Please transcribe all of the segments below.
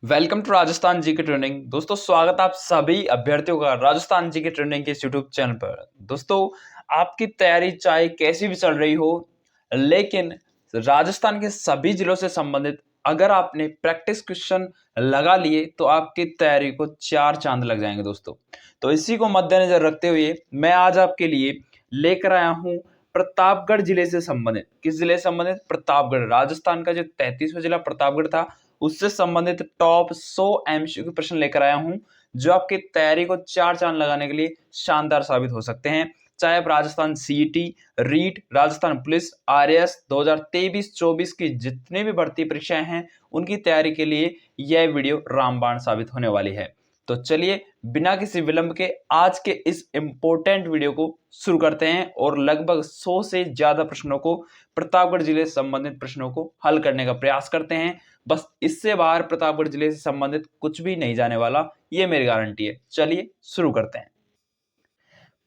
Welcome to Rajasthan GK training. दोस्तों स्वागत आप सभी अभ्यर्थियों का राजस्थान जीके ट्रेनिंग के इस यूट्यूब चैनल पर। दोस्तों आपकी तैयारी चाहे कैसी भी चल रही हो, लेकिन राजस्थान के सभी जिलों से संबंधित अगर आपने प्रैक्टिस क्वेश्चन लगा लिए तो आपकी तैयारी को चार चांद लग जाएंगे दोस्तों। तो इसी को मद्देनजर रखते हुए मैं आज आपके लिए लेकर आया हूं प्रतापगढ़ जिले से संबंधित। किस जिले से संबंधित? प्रतापगढ़। राजस्थान का जो 33वां जिला प्रतापगढ़ था उससे संबंधित टॉप 100 एमसीक्यू प्रश्न लेकर आया हूं जो आपकी तैयारी को चार चांद लगाने के लिए शानदार साबित हो सकते हैं। चाहे आप Rajasthan CET, REET, Rajasthan police, RAS 2023-24 की जितनी भी भर्ती परीक्षाएं हैं उनकी तैयारी के लिए यह वीडियो रामबाण साबित होने वाली है। तो चलिए बिना किसी विलंब के आज के इस इंपॉर्टेंट वीडियो को शुरू करते हैं और लगभग 100 से ज्यादा प्रश्नों को, प्रतापगढ़ जिले से संबंधित प्रश्नों को हल करने का प्रयास करते हैं। बस इससे बाहर प्रतापगढ़ जिले से संबंधित कुछ भी नहीं जाने वाला, ये मेरी गारंटी है। चलिए शुरू करते हैं।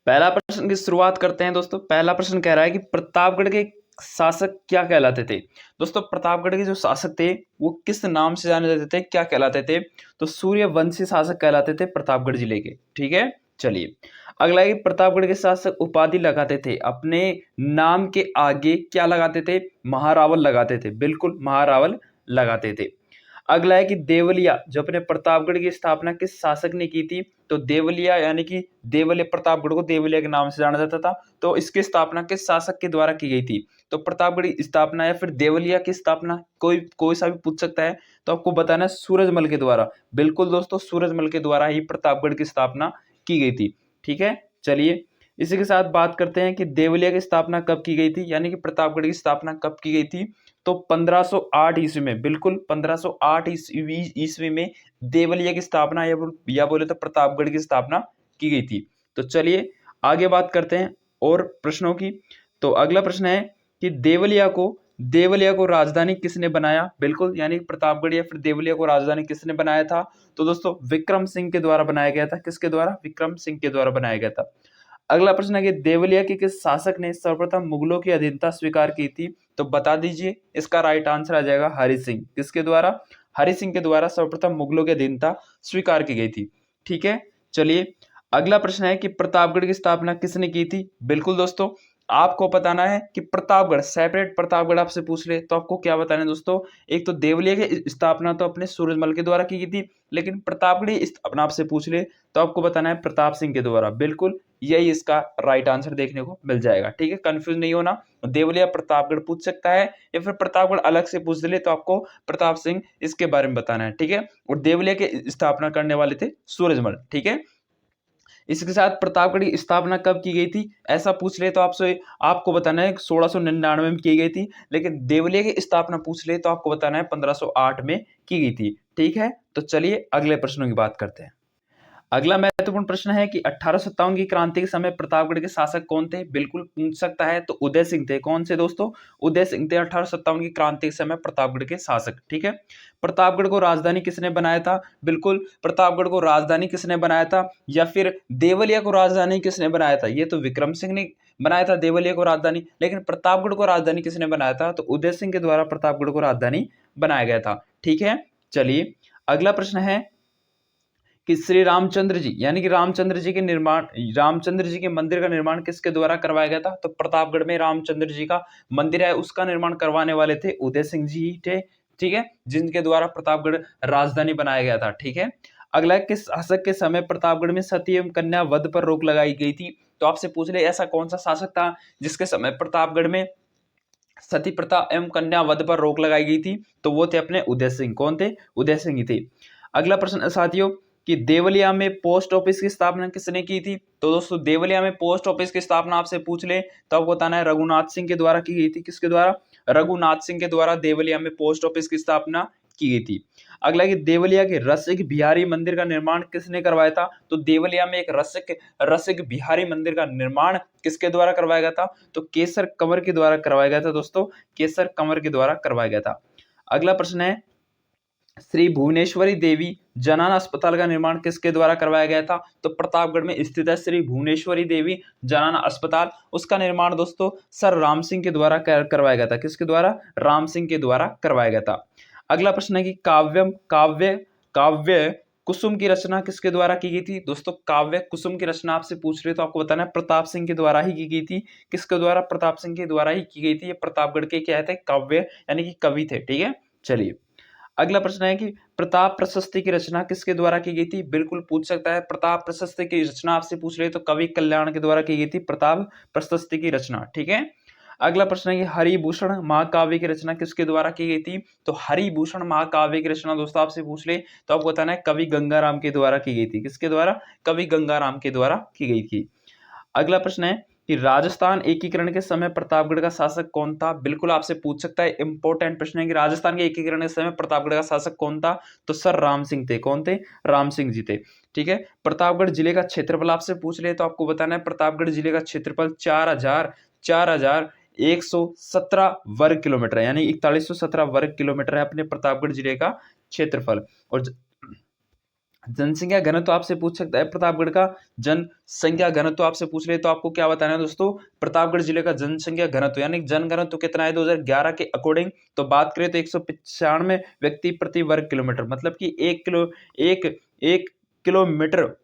पहला प्रश्न की शुरुआत करते हैं दोस्तों। पहला प्रश्न कह रहा है कि प्रतापगढ़ के शासक क्या कहलाते थे? दोस्तों प्रतापगढ़ के जो शासक थे वो किस नाम से जाने जाते थे, क्या कहलाते थे? तो सूर्यवंशी शासक कहलाते थे प्रतापगढ़ जिले के। ठीक है, चलिए अगला है कि प्रतापगढ़ के शासक उपाधि लगाते थे, अपने नाम के आगे क्या लगाते थे? महारावल लगाते थे। बिल्कुल महारावल लगाते थे। अगला है कि देवलिया जो अपने प्रतापगढ़ की स्थापना किस शासक ने की थी? तो देवलिया यानी कि देवलिया, प्रतापगढ़ को देवलिया के नाम से जाना जाता था, तो इसकी स्थापना किस शासक के द्वारा की गई थी? तो प्रतापगढ़ की स्थापना या फिर देवलिया की स्थापना कोई सा भी पूछ सकता है, तो आपको बताना है सूरजमल के द्वारा। बिल्कुल दोस्तों, सूरजमल के द्वारा ही प्रतापगढ़ की स्थापना की गई थी। ठीक है, चलिए इसी के साथ बात करते हैं कि देवलिया की स्थापना कब की गई थी, यानी कि प्रतापगढ़ की स्थापना कब की गई थी? तो 1508 ईस्वी में। बिल्कुल 1508 ईस्वी में देवलिया की स्थापना या बोले तो प्रतापगढ़ की स्थापना की गई थी। तो चलिए आगे बात करते हैं और प्रश्नों की। तो अगला प्रश्न है कि देवलिया को राजधानी किसने बनाया? बिल्कुल, यानी प्रतापगढ़ या फिर देवलिया को राजधानी किसने बनाया था? तो दोस्तों विक्रम सिंह के द्वारा बनाया गया था। किसके द्वारा? विक्रम सिंह के द्वारा बनाया गया था। अगला प्रश्न है कि देवलिया के किस शासक ने सर्वप्रथम मुगलों की अधीनता स्वीकार की थी? तो बता दीजिए। इसका राइट आंसर आ जाएगा हरि सिंह। किसके द्वारा? हरि सिंह के द्वारा सर्वप्रथम मुगलों की अधीनता स्वीकार की गई थी। ठीक है, चलिए अगला प्रश्न है कि प्रतापगढ़ की स्थापना किसने की थी? बिल्कुल दोस्तों, आपको बताना है कि प्रतापगढ़, सेपरेट प्रतापगढ़ आपसे पूछ ले तो आपको क्या बताना है दोस्तों? एक तो देवलिया की स्थापना तो अपने सूरजमल के द्वारा की गई थी, लेकिन प्रतापगढ़ की स्थापना आपसे पूछ ले तो आपको बताना है प्रताप सिंह के द्वारा। बिल्कुल यही इसका राइट आंसर देखने को मिल जाएगा। ठीक है, कंफ्यूज नहीं होना। देवलिया प्रतापगढ़ पूछ सकता है या फिर प्रतापगढ़ अलग से पूछ ले तो आपको प्रताप सिंह इसके बारे में बताना है। ठीक है, और देवलिया की स्थापना करने वाले थे सूरजमल। ठीक है, इसके साथ प्रतापगढ़ की स्थापना कब की गई थी ऐसा पूछ ले तो आपको बताना है 1699 में की गई थी, लेकिन देवलिया की स्थापना पूछ ले तो आपको बताना है 1508 में की गई थी। ठीक है, तो चलिए अगले प्रश्नों की बात करते हैं। अगला महत्वपूर्ण प्रश्न है कि 1857 की क्रांति के समय प्रतापगढ़ के शासक कौन थे? बिल्कुल पूछ सकता है, तो उदय सिंह थे। कौन से दोस्तों? उदय सिंह थे 1857 की क्रांति के समय प्रतापगढ़ के शासक। ठीक है, प्रतापगढ़ को राजधानी किसने बनाया था? बिल्कुल, प्रतापगढ़ को राजधानी किसने बनाया था या फिर देवलिया को राजधानी किसने बनाया था? ये तो विक्रम सिंह ने बनाया था देवलिया को राजधानी, लेकिन प्रतापगढ़ को राजधानी किसने बनाया था? तो उदय सिंह के द्वारा प्रतापगढ़ को राजधानी बनाया गया था। ठीक है, चलिए अगला प्रश्न है कि श्री रामचंद्र जी यानी कि रामचंद्र जी के मंदिर का निर्माण किसके द्वारा करवाया गया था? तो प्रतापगढ़ में रामचंद्र जी का मंदिर है, उसका निर्माण करवाने वाले थे उदय सिंह जी ही थे। ठीक है, जिनके द्वारा प्रतापगढ़ राजधानी बनाया गया था। ठीक है, अगला किस शासक के समय प्रतापगढ़ में सती एवं कन्या वध पर रोक लगाई गई थी? तो आपसे पूछ ले ऐसा कौन सा शासक था जिसके समय प्रतापगढ़ में सती प्रथा एवं कन्या वध पर रोक लगाई गई थी? तो वो थे अपने उदय सिंह। कौन थे? उदय सिंह ही थे। अगला प्रश्न साथियों कि देवलिया में पोस्ट ऑफिस की स्थापना किसने की थी? तो दोस्तों देवलिया में पोस्ट ऑफिस की स्थापना आपसे पूछ ले तो आपको बताना है रघुनाथ सिंह के द्वारा की गई थी। किसके द्वारा? रघुनाथ सिंह के द्वारा देवलिया में पोस्ट ऑफिस की स्थापना की गई थी। अगला कि देवलिया के रसिक बिहारी मंदिर का निर्माण किसने करवाया था? तो देवलिया में एक रसिक बिहारी मंदिर का निर्माण किसके द्वारा करवाया गया था? तो केसर कंवर के द्वारा करवाया गया था दोस्तों, केसर कंवर के द्वारा करवाया गया था। अगला प्रश्न है श्री भुवनेश्वरी देवी जनाना अस्पताल का निर्माण किसके द्वारा करवाया गया था? तो प्रतापगढ़ में स्थित है श्री भुवनेश्वरी देवी जनाना अस्पताल, उसका निर्माण दोस्तों सर राम सिंह के द्वारा करवाया गया था। किसके द्वारा? राम सिंह के द्वारा करवाया गया था। अगला प्रश्न है कि काव्य काव्य कुसुम की रचना किसके द्वारा की गई थी? दोस्तों काव्य कुसुम की रचना आपसे पूछ रहे तो आपको बताना है प्रताप सिंह के द्वारा ही की गई थी। किसके द्वारा? प्रताप सिंह के द्वारा ही की गई थी। ये प्रतापगढ़ के क्या थे? काव्य यानी कि कवि थे। ठीक है, चलिए अगला प्रश्न है कि प्रताप प्रशस्ति की रचना किसके द्वारा की गई थी? बिल्कुल पूछ सकता है। प्रताप प्रशस्ति की रचना आपसे पूछ रहे तो कवि कल्याण के द्वारा की गई थी प्रताप प्रशस्ति की रचना। ठीक है, अगला प्रश्न है कि हरिभूषण महाकाव्य की रचना किसके द्वारा की गई थी? तो हरिभूषण महाकाव्य की रचना दोस्तों आपसे पूछ ले तो आपको बताना है कवि गंगाराम के द्वारा की गई थी। किसके द्वारा? कवि गंगाराम के द्वारा की गई थी। अगला प्रश्न है कि राजस्थान एकीकरण के समय प्रतापगढ़ का शासक कौन था? बिल्कुल आपसे पूछ सकता है, इंपॉर्टेंट प्रश्न है कि राजस्थान के एकीकरण के समय प्रतापगढ़ का शासक कौन था? तो सर राम सिंह थे। कौन थे? राम सिंह जी थे। ठीक है, प्रतापगढ़ जिले का क्षेत्रफल आपसे पूछ ले तो आपको बताना है प्रतापगढ़ जिले का क्षेत्रफल 4117 वर्ग किलोमीटर है, यानी 4117 वर्ग किलोमीटर है अपने प्रतापगढ़ जिले का क्षेत्रफल। और जनसंख्या घनत्व आपसे पूछ सकता है, प्रतापगढ़ का जनसंख्या घनत्व आपसे पूछ रहे तो आपको क्या बताना है दोस्तों? प्रतापगढ़ जिले का जनसंख्या घनत्व यानी जन घनत्व कितना है 2011 के अकॉर्डिंग? तो बात करें तो 195 व्यक्ति प्रति वर्ग किलोमीटर, मतलब कि एक किलोमीटर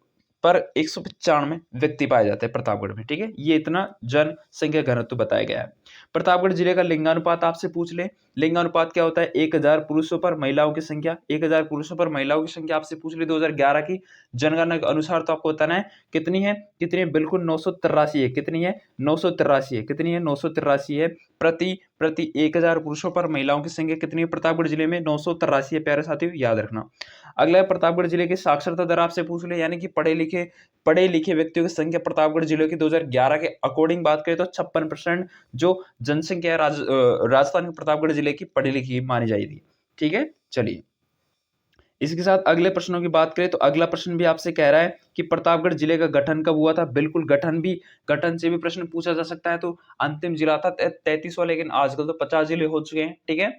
पर 195 व्यक्ति पाए जाते हैं प्रतापगढ़ में। ठीक है, ये इतना जनसंख्या घनत्व बताया गया है। प्रतापगढ़ जिले का लिंगानुपात आपसे पूछ ले, लिंगानुपात क्या होता है? 1000 पुरुषों पर महिलाओं की संख्या, 1000 पुरुषों पर महिलाओं की संख्या आपसे पूछ ली 2011 की जनगणना के अनुसार। तो आपको बताना है कितनी है? कितनी है? बिल्कुल 983 है। कितनी है? 983 है। कितनी है? 983 है। प्रति 1000 पुरुषों पर महिलाओं की संख्या कितनी है प्रतापगढ़ जिले में? 983 है। प्यारे साथियों याद रखना। अगला है प्रतापगढ़ जिले की साक्षरता दर आपसे पूछ ले, यानी कि पढ़े लिखे व्यक्तियों की संख्या प्रतापगढ़ जिले की 2011 के अकॉर्डिंग बात करें तो 56% जो जनसंख्या है राजस्थान के प्रतापगढ़ जिले की पढ़ी लिखी मानी जाएगी। ठीक है, चलिए इसके साथ अगले प्रश्नों की बात करें तो अगला प्रश्न भी आपसे कह रहा है कि प्रतापगढ़ जिले का गठन कब हुआ था? बिल्कुल गठन से भी प्रश्न पूछा जा सकता है। तो अंतिम जिला था 33वां, लेकिन आजकल तो 50 जिले हो चुके हैं। ठीक है,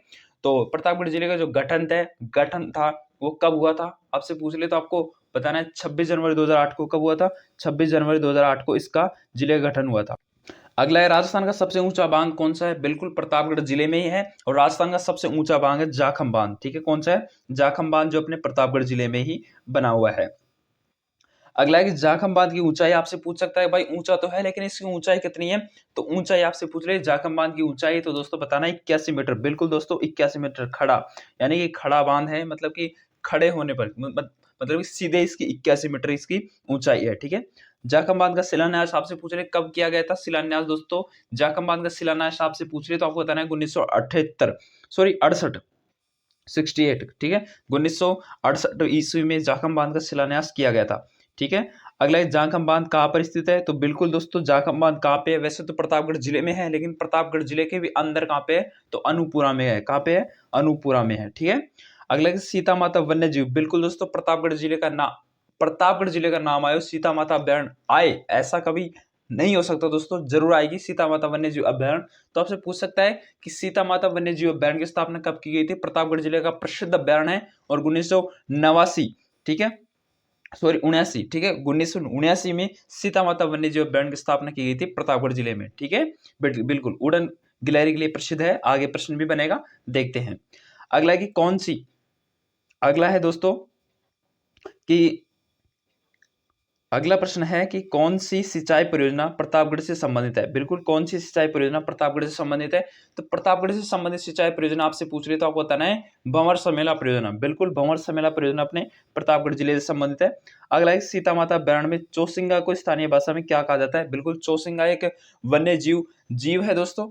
तो प्रतापगढ़ जिले का जो गठन था वो कब हुआ था आपसे पूछ ले तो आपको बताना है 26 जनवरी 2008 को। कब हुआ था? 26 जनवरी 2008 को इसका जिले का गठन हुआ था। अगला है राजस्थान का सबसे ऊंचा बांध कौन सा है? बिल्कुल प्रतापगढ़ जिले में ही है और राजस्थान का सबसे ऊंचा बांध है जाखम बांध। ठीक है, कौन सा है? जाखम बांध, जो अपने प्रतापगढ़ जिले में ही बना हुआ है। अगला है कि जाखम बांध की ऊंचाई आपसे पूछ सकता है, भाई ऊंचा तो है लेकिन इसकी ऊंचाई कितनी है? तो ऊंचाई आपसे पूछ रहे जाखम बांध की ऊंचाई, तो दोस्तों बताना 81 मीटर। बिल्कुल दोस्तों 81 मीटर खड़ा, यानी कि खड़ा बांध है, मतलब कि खड़े होने पर मतलब कि सीधे इसकी 81 मीटर इसकी ऊंचाई है। ठीक है, जाखम बांध का शिलान्यास आपसे पूछ रहे कब किया गया था? शिलान्यास दोस्तों जाखम बांध का शिलान्यास आपसे पूछ रहे तो आपको बताना है 1978 सॉरी 68 68। ठीक है, 1968 ईस्वी में जाखम बांध का शिलान्यास किया गया था। ठीक है, अगला जाखम बांध कहाँ पर स्थित है? तो बिल्कुल दोस्तों जाखम बांध कहाँ पे है? वैसे तो प्रतापगढ़ जिले में है, लेकिन प्रतापगढ़ जिले के भी अंदर कहाँ पे है? तो अनूपुरा में है। कहाँ पे है? अनूपुरा में है। ठीक है, अगला सीता माता वन्य जीव, बिल्कुल दोस्तों प्रतापगढ़ जिले का नाम आयो सीता माता अभ्यारण्य आए, ऐसा कभी नहीं हो सकता दोस्तों, जरूर आएगी सीता माता वन्य जीव अभ्यारण्य। तो आपसे पूछ सकता है कि सीता माता वन्य जीव अभ्यारण्य की स्थापना कब की गई थी? प्रतापगढ़ जिले का प्रसिद्ध अभ्यारण्य है और 1989, ठीक है सॉरी 79, ठीक है 1979 में सीता माता वन्य जीव अभ्यारण्य की स्थापना की गई थी प्रतापगढ़ जिले में। ठीक है, बिल्कुल उड़न गिलहरी के लिए प्रसिद्ध है। आगे प्रश्न भी बनेगा, देखते हैं। अगला है कि अगला है दोस्तों कि अगला प्रश्न है कि कौन सी सिंचाई परियोजना प्रतापगढ़ से संबंधित है? बिल्कुल कौन सी सिंचाई परियोजना प्रतापगढ़ से संबंधित है? तो प्रतापगढ़ से संबंधित सिंचाई परियोजना आपसे पूछ रही तो आपको बताना है भंवर समेला परियोजना। बिल्कुल भंवर समेला परियोजना अपने प्रतापगढ़ जिले से संबंधित है। अगला है सीता माता अभ्यारण्य में चौसिंगा को स्थानीय भाषा में क्या कहा जाता है? बिल्कुल चौसिंगा एक वन्य जीव है दोस्तों।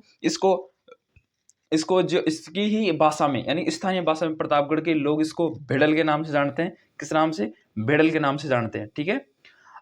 इसको जो इसकी ही भाषा में यानी स्थानीय भाषा में प्रतापगढ़ के लोग इसको भेड़ल के नाम से जानते हैं। किस नाम से? भेड़ल के नाम से जानते हैं। ठीक है,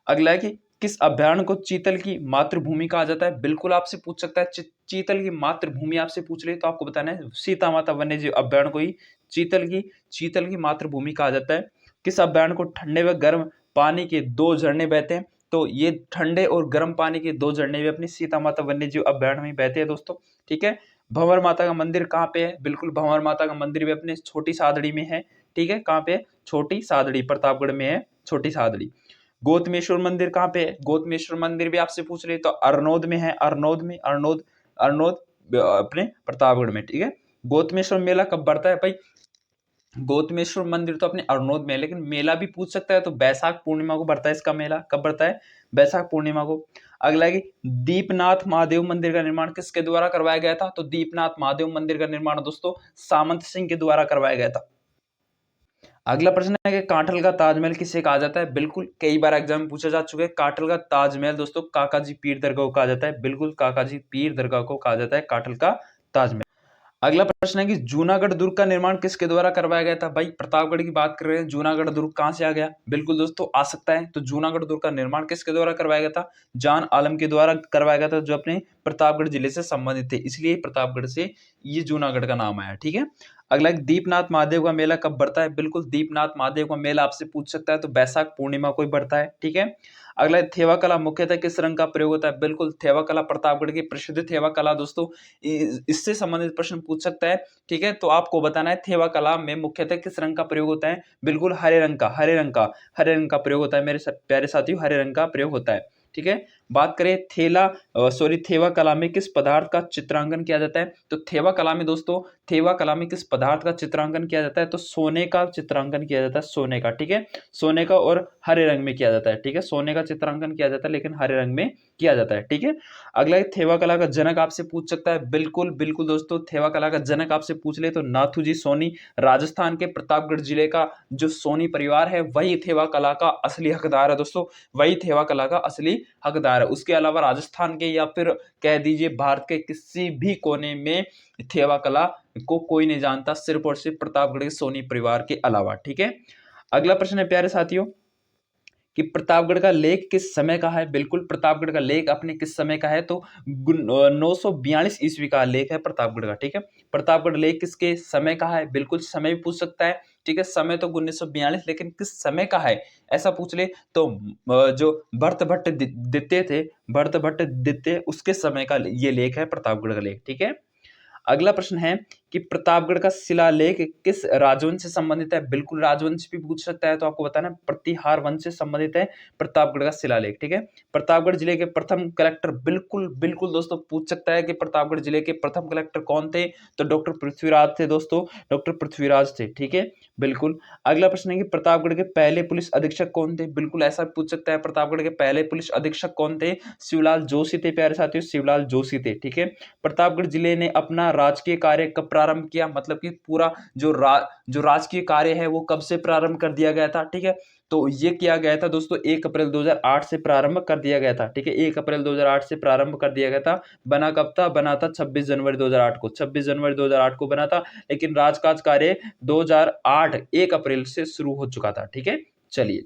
अगला है कि किस अभ्यारण्य को चीतल की मातृभूमि कहा जाता है? बिल्कुल आपसे पूछ सकता है चीतल की मातृभूमि आपसे पूछ ले तो आपको बताना है सीता माता वन्य जीव अभ्यारण्य को ही चीतल की मातृभूमि कहा जाता है। किस अभ्यारण्य को ठंडे व गर्म पानी के 2 झरने बहते हैं? तो ये ठंडे और गर्म पानी के 2 झरने भी अपनी सीता माता वन्य जीव अभ्यारण्य में बहते हैं दोस्तों। ठीक है, भंवर माता का मंदिर कहाँ पे है? बिल्कुल भंवर माता का मंदिर भी अपने छोटी सादड़ी में है। ठीक है, कहाँ पे है? छोटी सादड़ी, प्रतापगढ़ में है छोटी सादड़ी। गौतमेश्वर मंदिर कहाँ पे है? गौतमेश्वर मंदिर भी आपसे पूछ रहे तो अरनोद में है। अरनोद अपने प्रतापगढ़ में। ठीक है, गौतमेश्वर मेला कब बढ़ता है भाई? गौतमेश्वर मंदिर तो अपने अरनोद में है, लेकिन मेला भी पूछ सकता है तो बैसाख पूर्णिमा को बढ़ता है इसका मेला। कब बढ़ता है? बैसाख पूर्णिमा को। अगला है कि दीपनाथ महादेव मंदिर का निर्माण किसके द्वारा करवाया गया था? तो दीपनाथ महादेव मंदिर का निर्माण दोस्तों सामंत सिंह के द्वारा करवाया गया था। अगला प्रश्न है कि कांठल का ताजमहल किसे कहा जाता है? बिल्कुल कई बार एग्जाम में पूछा जा चुका है। कांठल का ताजमहल दोस्तों काकाजी पीर दरगाह को कहा जाता है। बिल्कुल काकाजी पीर दरगाह को कहा जाता है कांठल का ताजमहल। अगला प्रश्न है कि जूनागढ़ दुर्ग का निर्माण किसके द्वारा करवाया गया था? भाई प्रतापगढ़ की बात कर रहे हैं, जूनागढ़ दुर्ग कहां से आ गया? बिल्कुल दोस्तों आ सकता है। तो जूनागढ़ दुर्ग का निर्माण किसके द्वारा करवाया गया था? जान आलम के द्वारा करवाया गया था, जो अपने प्रतापगढ़ जिले से संबंधित थे, इसलिए प्रतापगढ़ से ये जूनागढ़ का नाम आया। ठीक है। अगला दीपनाथ महादेव का मेला कब बढ़ता है? बिल्कुल दीपनाथ महादेव का मेला आपसे पूछ सकता है तो बैसाख पूर्णिमा को ही बढ़ता है। ठीक है। अगला थेवा कला मुख्यतः किस रंग का प्रयोग होता है? बिल्कुल थेवा कला प्रतापगढ़ की प्रसिद्ध थेवा कला दोस्तों, इससे संबंधित प्रश्न पूछ सकता है। ठीक है। तो आपको बताना है थेवा कला में मुख्यतः किस रंग का प्रयोग होता है? बिल्कुल हरे रंग का, हरे रंग का प्रयोग होता है मेरे प्यारे साथियों, हरे रंग का प्रयोग होता है। ठीक है। बात करें थेवा कला में किस पदार्थ का चित्रांकन किया जाता है? तो थेवा कला में दोस्तों, थेवा कला में किस पदार्थ का चित्रांकन किया जाता है? तो सोने का चित्रांकन किया जाता है, सोने का। ठीक है। सोने का और हरे रंग में किया जाता है। ठीक है। सोने का चित्रांकन किया जाता है लेकिन हरे रंग में किया जाता है। ठीक है। अगला थेवा कला का जनक आपसे पूछ सकता है। बिल्कुल बिल्कुल दोस्तों, थेवा कला का जनक आपसे पूछ ले तो नाथूजी सोनी, राजस्थान के प्रतापगढ़ जिले का जो सोनी परिवार है वही थेवा कला का असली हकदार है दोस्तों, वही थेवा कला का असली हकदार है। उसके अलावा राजस्थान के या फिर कह दीजिए भारत के किसी भी कोने में थेवा कला को कोई नहीं जानता, सिर्फ और सिर्फ प्रतापगढ़ के सोनी परिवार के अलावा। ठीक है। अगला प्रश्न है प्यारे साथियों कि प्रतापगढ़ का लेख किस समय का है? बिल्कुल प्रतापगढ़ का लेख अपने किस समय का है? तो 942 ईस्वी का लेख है प्रतापगढ़ का। ठीक है। प्रतापगढ़ लेख किसके समय का है? बिल्कुल समय भी पूछ सकता है। ठीक है। समय तो 1942, लेकिन किस समय का है ऐसा पूछ ले तो जो भरत भट्ट द्वितीय थे, भरत भट्ट द्वितीय, उसके समय का ये लेख है प्रतापगढ़ का लेख। ठीक है। अगला प्रश्न है कि प्रतापगढ़ का शिलालेख किस राजवंश से संबंधित है? बिल्कुल राजवंश भी पूछ सकता है, तो आपको बताना है प्रतिहार वंश से संबंधित है प्रतापगढ़ का शिलालेख। ठीक है। प्रतापगढ़ जिले के प्रथम कलेक्टर, बिल्कुल बिल्कुल दोस्तों पूछ सकता है कि प्रतापगढ़ जिले के प्रथम कलेक्टर कौन थे? तो डॉक्टर पृथ्वीराज थे दोस्तों, डॉक्टर पृथ्वीराज थे। ठीक है। बिल्कुल। अगला प्रश्न है कि प्रतापगढ़ के पहले पुलिस अधीक्षक कौन थे? बिल्कुल ऐसा पूछ सकता है, प्रतापगढ़ के पहले पुलिस अधीक्षक कौन थे? शिवलाल जोशी थे प्यारे साथियों, शिवलाल जोशी थे। ठीक है। प्रतापगढ़ जिले ने अपना राजकीय कार्य कब प्रारंभ किया? मतलब कि पूरा जो राजकीय कार्य है वो कब से प्रारंभ कर दिया गया था? ठीक है। तो ये किया गया था दोस्तों 1 अप्रैल 2008 से प्रारंभ कर दिया गया था। ठीक है। 1 अप्रैल 2008 से प्रारंभ कर दिया गया था। बना कब था? बना था 26 जनवरी 2008 को, 26 जनवरी 2008 को बना था, लेकिन राजकाज कार्य 2008 1 अप्रैल से शुरू हो चुका था। ठीक है। चलिए,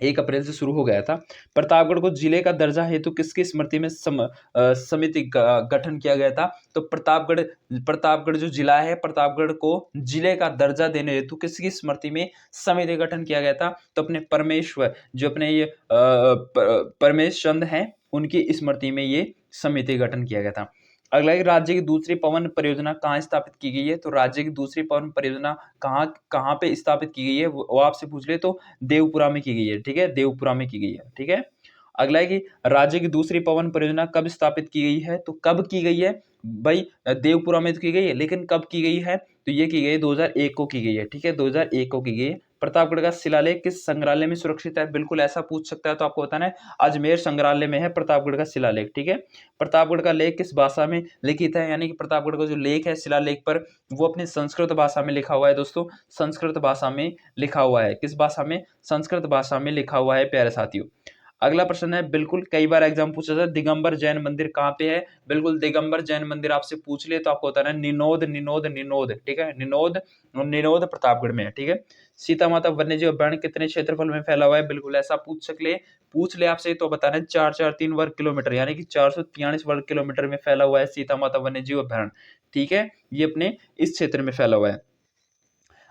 1 अप्रैल से शुरू हो गया था। प्रतापगढ़ को जिले का दर्जा हेतु किसकी स्मृति में समिति गठन किया गया था? तो प्रतापगढ़ जो जिला है, प्रतापगढ़ को जिले का दर्जा देने हेतु किसकी स्मृति में समिति गठन किया गया था? तो अपने परमेश्वर, जो अपने ये परमेश चंद हैं, उनकी स्मृति में ये समिति गठन किया गया था। अगला है राज्य की दूसरी पवन परियोजना कहाँ स्थापित की गई है? तो राज्य की दूसरी पवन परियोजना कहाँ कहाँ पे स्थापित की गई है वो आपसे पूछ ले तो देवपुरा में की गई है। ठीक है। देवपुरा में की गई है। ठीक है। अगला है कि राज्य की दूसरी पवन परियोजना कब स्थापित की गई है? तो कब की गई है भाई? देवपुरा में तो की गई है, लेकिन कब की गई है? तो ये की गई 2001 को की गई है। ठीक है। 2001 को की गई है। प्रतापगढ़ का शिलालेख किस संग्रहालय में सुरक्षित है? बिल्कुल ऐसा पूछ सकता है, तो आपको बताना है अजमेर संग्रहालय में है प्रतापगढ़ का शिलालेख। ठीक है। प्रतापगढ़ का लेख किस भाषा में लिखित है? यानी कि प्रतापगढ़ का जो लेख है शिलालेख पर, वो अपनी संस्कृत भाषा में लिखा हुआ है दोस्तों, संस्कृत भाषा में लिखा हुआ है। किस भाषा में? संस्कृत भाषा में लिखा हुआ है प्यारे साथियों। अगला प्रश्न है, बिल्कुल कई बार एग्जाम पूछा जाता है, दिगंबर जैन मंदिर कहाँ पे है? बिल्कुल दिगंबर जैन मंदिर आपसे पूछ ले तो आपको बताना है निनोद, निनोद, निनोद। ठीक है। निनोद, निनोद प्रतापगढ़ में है। ठीक है। सीता माता वन्यजीव अभ्यारण्य कितने क्षेत्रफल में फैला हुआ है? बिल्कुल ऐसा पूछ ले आपसे तो बताना है 443 वर्ग किलोमीटर, यानी कि 443 वर्ग किलोमीटर में फैला हुआ है सीता माता वन्यजीव अभ्यारण्य। ठीक है। ये अपने इस क्षेत्र में फैला हुआ है।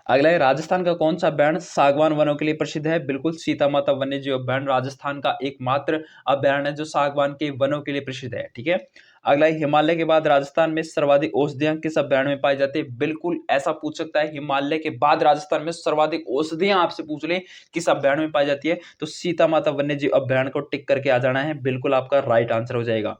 अगला है राजस्थान का कौन सा अभ्यारण्य सागवान वनों के लिए प्रसिद्ध है? बिल्कुल सीता माता वन्यजीव अभ्यारण्य राजस्थान का एकमात्र अभ्यारण्य है जो सागवान के वनों के लिए प्रसिद्ध है। ठीक है। अगला है हिमालय के बाद राजस्थान में सर्वाधिक औषधियां किस अभ्यारण्य में पाई जाती है? बिल्कुल ऐसा पूछ सकता है, हिमालय के बाद राजस्थान में सर्वाधिक औषधियां आपसे पूछ ले किस अभ्यारण्य में पाई जाती है? तो सीता माता वन्यजीव अभ्यारण्य को टिक करके आ जाना है, बिल्कुल आपका राइट आंसर हो जाएगा।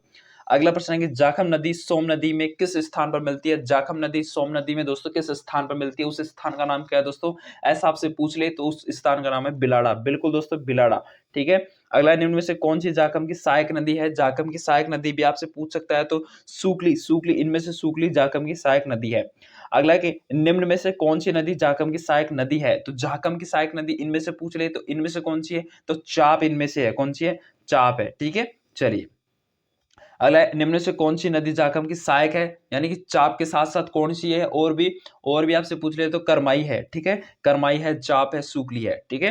अगला प्रश्न है कि जाखम नदी सोम नदी में किस स्थान पर मिलती है? जाखम नदी सोम नदी में दोस्तों किस स्थान पर मिलती है? उस स्थान का नाम क्या है दोस्तों? ऐसा आपसे पूछ ले तो उस स्थान का नाम है बिलाड़ा। बिल्कुल दोस्तों बिलाड़ा, ठीक है। अगला, निम्न में से कौन सी जाखम की सहायक नदी है? जाखम की सहायक नदी भी आपसे पूछ सकता है तो सूकली, सूकली, इनमें से सूकली जाखम की सहायक नदी है। अगला कि निम्न में से कौन सी नदी जाखम की सहायक नदी है? तो जाखम की सहायक नदी इनमें से पूछ ले तो इनमें से कौन सी है? तो चाप इनमें से है। कौन सी है? चाप है, ठीक है। चलिए, अगला, निम्न से कौन सी नदी जाखम की सहायक है? यानी कि चाप के साथ साथ कौन सी है? और भी आपसे पूछ ले तो करमाई है, ठीक है। करमाई है, चाप है, सूकली है, ठीक है।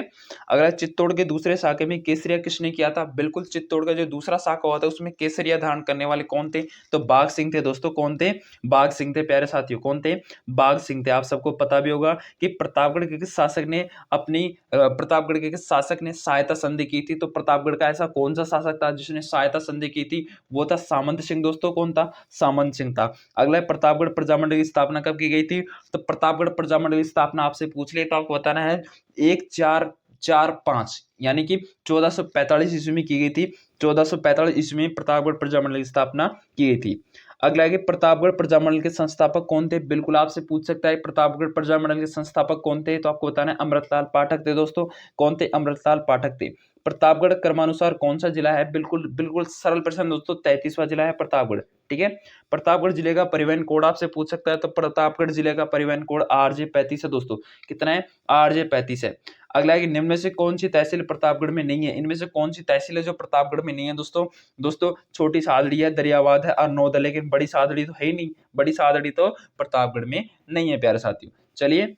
अगला, चित्तौड़ के दूसरे शाखे में केसरिया किसने किया था? बिल्कुल, चित्तौड़ का जो दूसरा शाखा हुआ था उसमें केसरिया धारण करने वाले कौन थे? तो बाघ सिंह थे दोस्तों। कौन थे? बाघ सिंह थे प्यारे साथियों। कौन थे? बाघ सिंह थे। आप सबको पता भी होगा कि प्रतापगढ़ के किस शासक ने प्रतापगढ़ के किस शासक ने सहायता संधि की थी? तो प्रतापगढ़ का ऐसा कौन सा शासक था जिसने सहायता संधि की थी? वो था सामंत सिंह दोस्तों। कौन था? सामंत सिंह था। अगला, प्रतापगढ़ प्रजामंडल की स्थापना कब की गई थी? तो प्रतापगढ़ प्रजामंडल की स्थापना आपसे पूछ ले तो आपको बताना है 1445, यानी कि 1445 ईस्वी में की गई थी। 1445 ईस्वी में प्रतापगढ़ प्रजामंडल की स्थापना की गई थी। अगला है कि प्रतापगढ़ प्रजामंडल के संस्थापक कौन थे? बिल्कुल आपसे पूछ सकता है प्रतापगढ़ प्रजामंडल के संस्थापक कौन थे? तो आपको बताना है अमृतलाल पाठक थे दोस्तों। कौन थे? अमृतलाल पाठक थे। प्रतापगढ़ क्रमानुसार कौन सा जिला है? बिल्कुल बिल्कुल सरल प्रश्न दोस्तों, 33वां जिला है प्रतापगढ़, ठीक है। प्रतापगढ़ जिले का परिवहन कोड आपसे पूछ सकता है तो प्रतापगढ़ जिले का परिवहन कोड RJ35 है दोस्तों। कितना है? RJ35 है। अगला है कि निम्न में से कौन सी तहसील प्रतापगढ़ में नहीं है? इनमें से कौन सी तहसील है जो प्रतापगढ़ में नहीं है दोस्तों? दोस्तों, छोटी सादड़ी है, दरियावाद है और नौद है, लेकिन बड़ी सादड़ी तो है ही नहीं। बड़ी सादड़ी तो प्रतापगढ़ में नहीं है प्यारे साथियों। चलिए,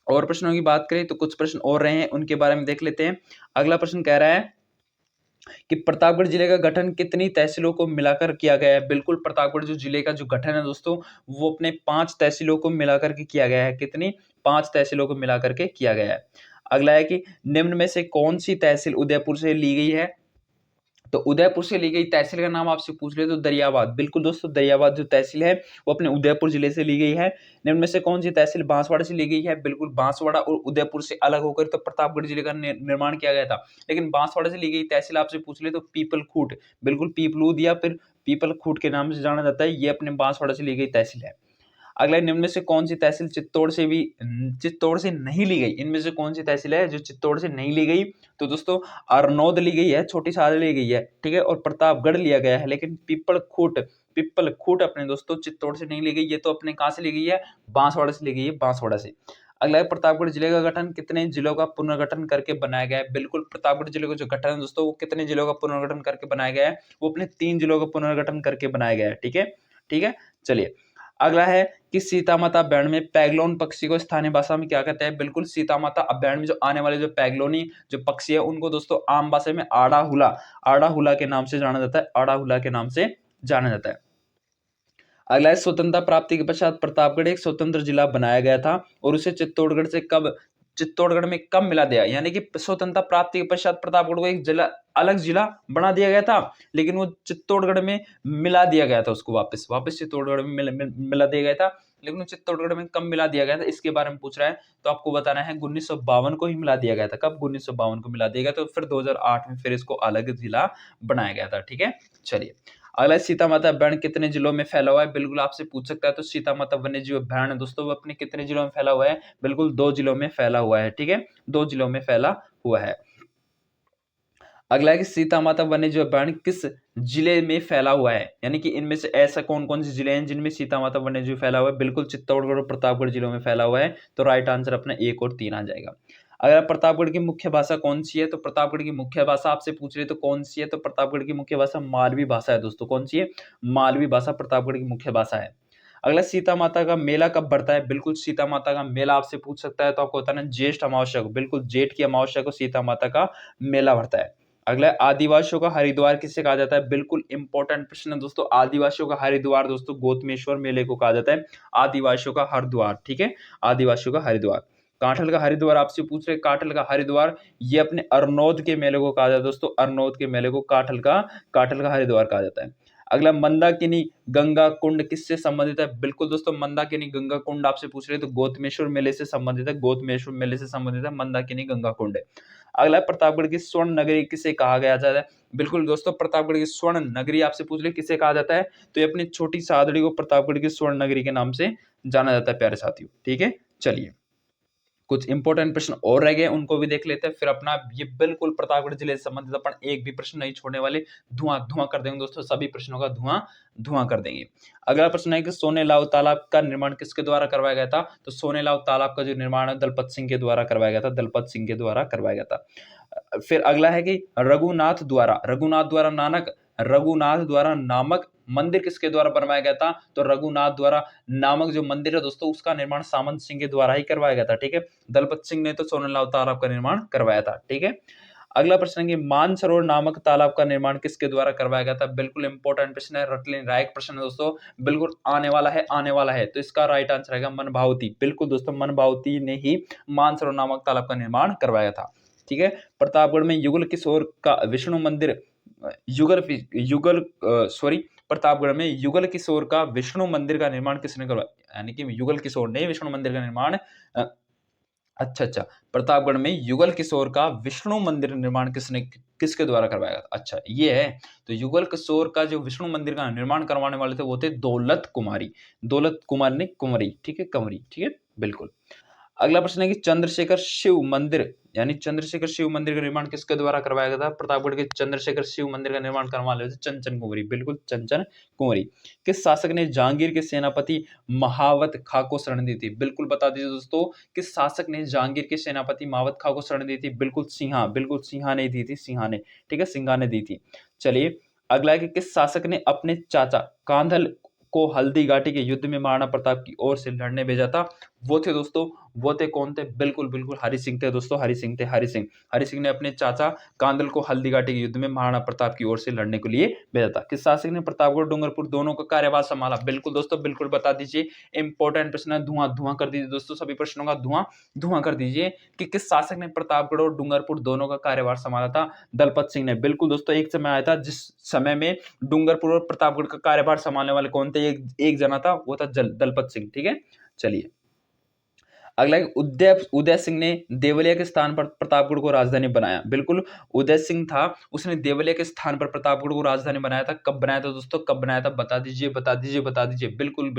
और प्रश्नों की बात करें तो कुछ प्रश्न और रहे हैं, उनके बारे में देख लेते हैं। अगला प्रश्न कह रहा है कि प्रतापगढ़ जिले का गठन कितनी तहसीलों को मिलाकर किया गया है? बिल्कुल, प्रतापगढ़ जो जिले का जो गठन है दोस्तों वो अपने 5 तहसीलों को मिलाकर के किया गया है। कितनी? 5 तहसीलों को मिलाकर के किया गया है। अगला है कि निम्न में से कौन सी तहसील उदयपुर से ली गई है? तो उदयपुर से ली गई तहसील का नाम आपसे पूछ ले तो दरियाबाद। बिल्कुल दोस्तों, दरियाबाद जो तहसील है वो अपने उदयपुर जिले से ली गई है। निम्न में से कौन सी तहसील बांसवाड़ा से ली गई है? बिल्कुल, बांसवाड़ा और उदयपुर से अलग होकर तो प्रतापगढ़ जिले का निर्माण किया गया था। लेकिन बांसवाड़ा से ली गई तहसील आपसे पूछ ले तो पीपलखूट। बिल्कुल, पीपलूद या फिर पीपलखूट के नाम से जाना जाता है, ये अपने बांसवाड़ा से ली गई तहसील है। अगला, निम्न में से कौन सी तहसील चित्तौड़ से नहीं ली गई? इनमें से कौन सी तहसील है जो चित्तौड़ से नहीं ली गई? तो दोस्तों, अरनौद ली गई है, छोटी सादड़ी ली गई है, ठीक है, और प्रतापगढ़ लिया गया है, लेकिन पिपलखूट अपने दोस्तों चित्तौड़ से नहीं ली गई। ये तो अपने कहां से ली गई है? बांसवाड़ा से ली गई है, बांसवाड़ा से। अगला है, प्रतापगढ़ जिले का गठन कितने जिलों का पुनर्गठन करके बनाया गया है? बिल्कुल, प्रतापगढ़ जिले का जो गठन है दोस्तों वो कितने जिलों का पुनर्गठन करके बनाया गया है? वो अपने 3 जिलों का पुनर्गठन करके बनाया गया है, ठीक है, ठीक है। चलिए, अगला है कि सीता माता अभ्यारण्य में पैगलोन पक्षी को स्थानीय भाषा में क्या कहते हैं? बिल्कुल, सीता माता अभ्यारण्य में जो आने वाले जो पैगलोनी जो पक्षी है उनको दोस्तों आम भाषा में आड़ाहुला के नाम से जाना जाता है। आड़ाहुला के नाम से जाना जाता है। अगला है, स्वतंत्रता प्राप्ति के पश्चात प्रतापगढ़ एक स्वतंत्र जिला बनाया गया था और उसे चित्तौड़गढ़ में कब मिला दिया? यानी कि स्वतंत्रता प्राप्ति के पश्चात प्रतापगढ़ को एक अलग जिला बना दिया गया था, लेकिन वो चित्तौड़गढ़ में मिला दिया गया था, उसको वापस चित्तौड़गढ़ में मिला दिया गया था। लेकिन चित्तौड़गढ़ में कब मिला दिया गया था इसके बारे में पूछ रहा है तो आपको बताना है 1952 को ही मिला दिया गया था। कब? 1952 को मिला दिया गया, तो फिर 2008 में फिर इसको अलग जिला बनाया गया था, ठीक है। चलिए, अगला, सीता माता अभ्यारण्य कितने जिलों में फैला हुआ है? बिल्कुल आपसे पूछ सकता है तो सीता माता वन्य जीव अभ्यारण्य दोस्तों वो अपने कितने जिलों में फैला हुआ है? बिल्कुल, 2 जिलों में फैला हुआ है, ठीक है, 2 जिलों में फैला हुआ है। अगला है कि सीता माता वन्य जीव अभ्यारण्य किस जिले में फैला हुआ है? यानी कि इनमें से ऐसा कौन कौन से जिले हैं जिनमें सीता माता वन्य जीव फैला हुआ है? बिल्कुल, चित्तौड़गढ़ और प्रतापगढ़ जिलों में फैला हुआ है, तो राइट आंसर अपना 1 और 3 आ जाएगा। अगर प्रतापगढ़ की मुख्य भाषा कौन सी है? तो प्रतापगढ़ की मुख्य भाषा आपसे पूछ रहे तो कौन सी है? तो प्रतापगढ़ की मुख्य भाषा मालवी भाषा है दोस्तों। कौन सी है? मालवी भाषा प्रतापगढ़ की मुख्य भाषा है। अगला, सीता माता का मेला कब बढ़ता है? बिल्कुल, सीता माता का मेला आपसे पूछ सकता है तो आपको बताना है ज्येष्ठ अमावस्या को। बिल्कुल, जेठ की अमावस्या को सीता माता का मेला बढ़ता है। अगला, आदिवासियों का हरिद्वार किसे कहा जाता है? बिल्कुल इंपॉर्टेंट प्रश्न है दोस्तों। आदिवासियों का हरिद्वार दोस्तों गौतमेश्वर मेले को कहा जाता है। आदिवासियों का हरिद्वार, ठीक है, आदिवासियों का हरिद्वार। कांठल का हरिद्वार आपसे पूछ रहे, कांठल का हरिद्वार ये अपने अरनौद के मेले को कहा जाता है दोस्तों। अरनौद के मेले को कांठल का हरिद्वार कहा जाता है। अगला मंदाकिनी गंगा कुंड किससे संबंधित है? बिल्कुल दोस्तों, मंदाकिनी गंगा कुंड आपसे पूछ रहे हैं तो गौतमेश्वर मेले से संबंधित है, गौतमेश्वर मेले से संबंधित है मंदाकिनी गंगा कुंड। अगला, प्रतापगढ़ की स्वर्ण नगरी किसे कहा गया जाता है? बिल्कुल दोस्तों, प्रतापगढ़ की स्वर्ण नगरी आपसे पूछ रहे किसे कहा जाता है? तो ये अपनी छोटी सादड़ी को प्रतापगढ़ की स्वर्ण नगरी के नाम से जाना जाता है प्यारे साथियों। ठीक है, चलिए कुछ इंपॉर्टेंट प्रश्न और रह गए, उनको भी देख लेते हैं, फिर अपना ये बिल्कुल प्रतापगढ़ जिले से संबंधित अपन एक भी प्रश्न नहीं छोड़ने वाले, धुआं धुआं कर देंगे दोस्तों, सभी प्रश्नों का धुआं धुआं कर देंगे। अगला प्रश्न है कि सोनेलाव तालाब का निर्माण किसके द्वारा करवाया गया था? तो सोनेलाव तालाब का जो निर्माण है दलपत सिंह के द्वारा करवाया गया था, दलपत सिंह के द्वारा करवाया गया था। फिर अगला है कि रघुनाथ द्वारा नामक मंदिर किसके द्वारा बनवाया गया था? तो रघुनाथ द्वारा नामक जो मंदिर है दोस्तों, उसका निर्माण सामंत सिंह के द्वारा ही करवाया गया था। ठीक है, दलपत सिंह ने तो सोनेलाव तालाब का निर्माण करवाया था। ठीक है, अगला प्रश्न है कि मानसरोवर नामक तालाब का निर्माण किसके द्वारा करवाया गया था? बिल्कुल इंपॉर्टेंट प्रश्न है, रट लें, राइट प्रश्न है दोस्तों, बिल्कुल आने वाला है। तो इसका राइट आंसर रहेगा मनभावती। बिल्कुल दोस्तों, मनभावती ने ही मानसरोवर नामक तालाब का निर्माण करवाया था। ठीक है, प्रतापगढ़ में युगल किशोर का विष्णु मंदिर प्रतापगढ़ में युगल किशोर का विष्णु मंदिर का निर्माण किसने करवाया? यानी कि युगल किशोर ने विष्णु मंदिर का निर्माण अच्छा, प्रतापगढ़ में युगल किशोर का विष्णु मंदिर निर्माण किसके द्वारा करवाया? अच्छा, ये है। तो युगल किशोर का जो विष्णु मंदिर का निर्माण करवाने वाले थे वो थे दौलत कुमार ने कुंवरी। ठीक है, कंवरी। ठीक है, बिल्कुल। अगला प्रश्न है कि चंद्रशेखर शिव मंदिर का निर्माण किसके द्वारा करवाया गया था? प्रतापगढ़ के चंद्रशेखर शिव मंदिर का निर्माण करवाने वाले थे चंचन कुंवरी। बिल्कुल, चंचन कुंवरी। किस शासक ने जहांगीर के सेनापति महावत खां को शरण दी थी? बिल्कुल बता दीजिए दोस्तों, किस शासक ने जहांगीर के सेनापति महावत खां को शरण दी थी? बिल्कुल सिंहा ने दी थी, ठीक है, सिंहा ने दी थी। चलिए अगला है कि किस शासक ने अपने चाचा कांधल को हल्दी घाटी के युद्ध में महाराणा प्रताप की ओर से लड़ने भेजा था? वो थे दोस्तों, वो थे कौन थे? बिल्कुल हरि सिंह थे दोस्तों, हरि सिंह ने अपने चाचा कांदल को हल्दी घाटी के युद्ध में महाराणा प्रताप की ओर से लड़ने के लिए भेजा था। किस शासक ने प्रतापगढ़ डूंगरपुर दोनों का कार्यभार संभाला? बिल्कुल दोस्तों, बिल्कुल बता दीजिए, इंपॉर्टेंट प्रश्न है, धुआं कर दीजिए दोस्तों, सभी प्रश्नों का धुआं कर दीजिए कि किस शासक ने प्रतापगढ़ और डूंगरपुर दोनों का कार्यभार संभाला था? दलपत सिंह ने। बिल्कुल दोस्तों, एक समय आया था जिस समय में डूंगरपुर और प्रतापगढ़ का कार्यभार संभालने वाले कौन थे? एक जना था, वो था दलपत सिंह। ठीक है, चलिए अगला उदय सिंह ने देवलिया के स्थान पर प्रतापगढ़ को राजधानी बनाया। बिल्कुल, उदय सिंह था, उसने देवलिया के स्थान पर प्रतापगढ़ को राजधानी बनाया था। कब बनाया था दोस्तों, कब बनाया था? बता दीजिए। बिल्कुल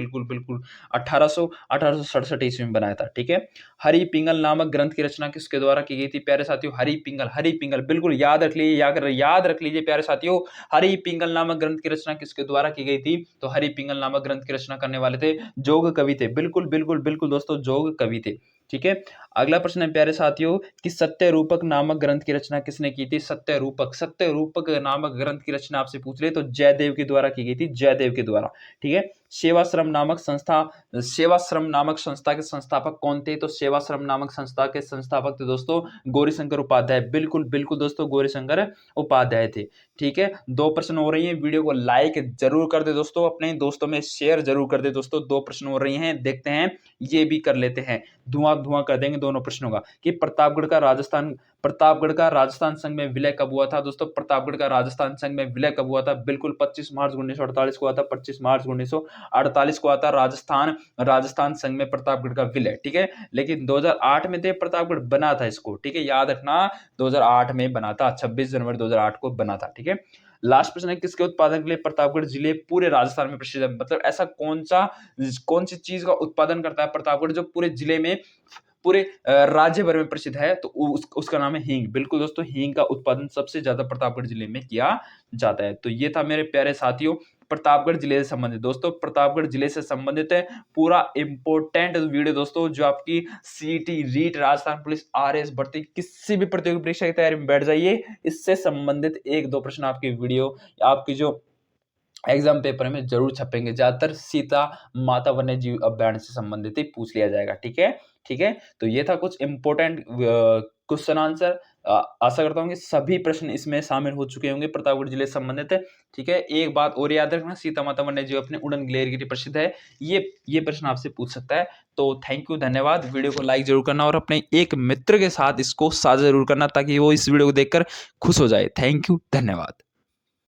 1867 ईस्वी में बनाया था। ठीक है, हरि पिंगल नामक ग्रंथ की रचना किसके द्वारा की गई थी? प्यारे साथियों, हरि पिंगल, बिल्कुल याद रख लीजिए प्यारे साथियों, हरि पिंगल नामक ग्रंथ की रचना किसके द्वारा की गई थी? तो हरि पिंगल नामक ग्रंथ की रचना करने वाले थे जोग कवि थे। बिल्कुल दोस्तों, जोग कवि थे। ठीक है, अगला प्रश्न है प्यारे साथियों कि सत्य रूपक नामक ग्रंथ की रचना किसने की थी? सत्य रूपक नामक ग्रंथ की रचना आपसे पूछ ले तो जयदेव के द्वारा की गई थी, जयदेव के द्वारा। ठीक है, सेवाश्रम नामक संस्था के संस्थापक कौन थे? तो सेवाश्रम नामक संस्था के संस्थापक थे दोस्तों गौरीशंकर उपाध्याय। बिल्कुल दोस्तों, गौरीशंकर उपाध्याय थे। ठीक है, 2 प्रश्न हो रही हैं, वीडियो को लाइक जरूर कर दे दोस्तों, अपने दोस्तों में शेयर जरूर कर दे दोस्तों। 2 प्रश्न हो रही हैं, देखते हैं, ये भी कर लेते हैं, धुआं कर देंगे दोनों प्रश्नों का। कि प्रतापगढ़ का राजस्थान संघ में विलय कब हुआ था? दोस्तों, प्रतापगढ़ का राजस्थान संघ में विलय कब हुआ था? बिल्कुल 25 मार्च 1948 को हुआ था, 25 मार्च 1948 को आता राजस्थान संघ में प्रतापगढ़ का विलय। ठीक है, लेकिन 2008 में थे प्रतापगढ़ बना था इसको। ठीक है, याद रखना, 2008 में बना था, 26 जनवरी 2008 को बना था। ठीक है, लास्ट प्रश्न है किसके उत्पादन के लिए प्रतापगढ़ जिले पूरे राजस्थान में प्रसिद्ध है? मतलब ऐसा कौन सी चीज का उत्पादन करता है प्रतापगढ़ जो पूरे जिले में, पूरे राज्य भर में प्रसिद्ध है? तो उसका नाम है हींग। बिल्कुल दोस्तों, हींग का उत्पादन सबसे ज्यादा प्रतापगढ़ जिले में किया जाता है। तो ये था मेरे प्यारे साथियों प्रतापगढ़ जिले से संबंधित। दोस्तों, प्रतापगढ़ जिले से संबंधित है पूरा इंपोर्टेंट वीडियो दोस्तों, जो आपकी सीटी, रीट, राजस्थान पुलिस, आरएएस भर्ती, किसी भी प्रतियोगी परीक्षा की तैयारी में बैठ जाइए, इससे संबंधित 1-2 प्रश्न आपकी वीडियो, आपकी जो एग्जाम पेपर में जरूर छपेंगे। ज्यादातर सीता माता वन्य जीव अभ्यारण्य से संबंधित ही पूछ लिया जाएगा। ठीक है, तो ये था कुछ इंपोर्टेंट क्वेश्चन आंसर। आशा करता हूँ कि सभी प्रश्न इसमें शामिल हो चुके होंगे प्रतापगढ़ जिले से संबंधित है। ठीक है, एक बात और याद रखना, सीता माता वन्य जीव अपने उड़न गिलहरी के लिए प्रसिद्ध है। ये प्रश्न आपसे पूछ सकता है। तो थैंक यू, धन्यवाद। वीडियो को लाइक जरूर करना और अपने एक मित्र के साथ इसको साझा जरूर करना ताकि वो इस वीडियो को देखकर खुश हो जाए। थैंक यू, धन्यवाद।